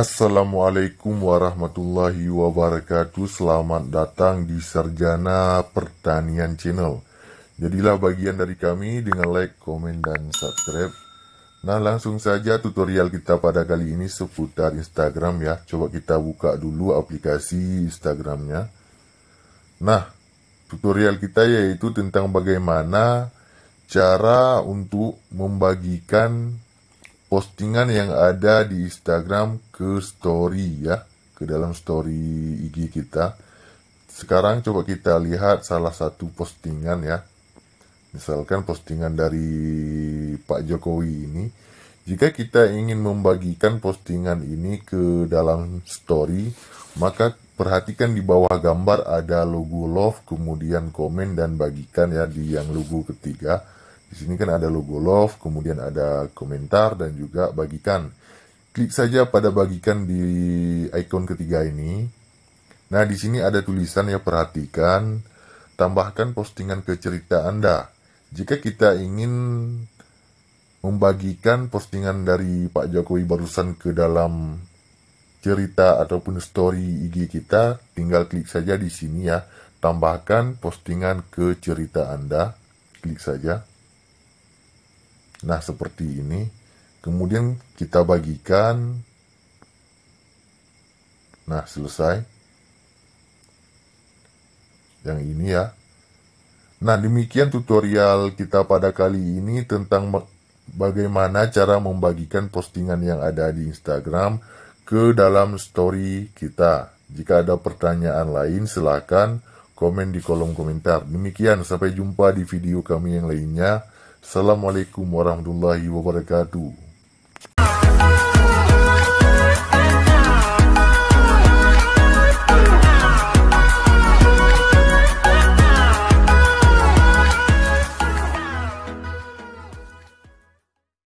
Assalamualaikum warahmatullahi wabarakatuh. Selamat datang di Sarjana Pertanian Channel. Jadilah bagian dari kami dengan like, komen, dan subscribe. Nah, langsung saja tutorial kita pada kali ini seputar Instagram ya. Coba kita buka dulu aplikasi Instagramnya. Nah, tutorial kita yaitu tentang bagaimana cara untuk membagikan postingan yang ada di Instagram ke story ya, ke dalam story IG kita. Sekarang coba kita lihat salah satu postingan ya. Misalkan postingan dari Pak Jokowi ini. Jika kita ingin membagikan postingan ini ke dalam story, maka perhatikan di bawah gambar ada logo love, kemudian komen dan bagikan ya di yang logo ketiga. Di sini kan ada logo love, kemudian ada komentar dan juga bagikan. Klik saja pada bagikan di icon ketiga ini. Nah, di sini ada tulisan ya, perhatikan, tambahkan postingan ke cerita Anda. Jika kita ingin membagikan postingan dari Pak Jokowi barusan ke dalam cerita ataupun story IG kita, tinggal klik saja di sini ya, tambahkan postingan ke cerita Anda. Klik saja. Nah, seperti ini. Kemudian kita bagikan. Nah, selesai. Yang ini ya. Nah, demikian tutorial kita pada kali ini tentang bagaimana cara membagikan postingan yang ada di Instagram ke dalam story kita. Jika ada pertanyaan lain, silakan komen di kolom komentar. Demikian, sampai jumpa di video kami yang lainnya. Assalamualaikum warahmatullahi wabarakatuh.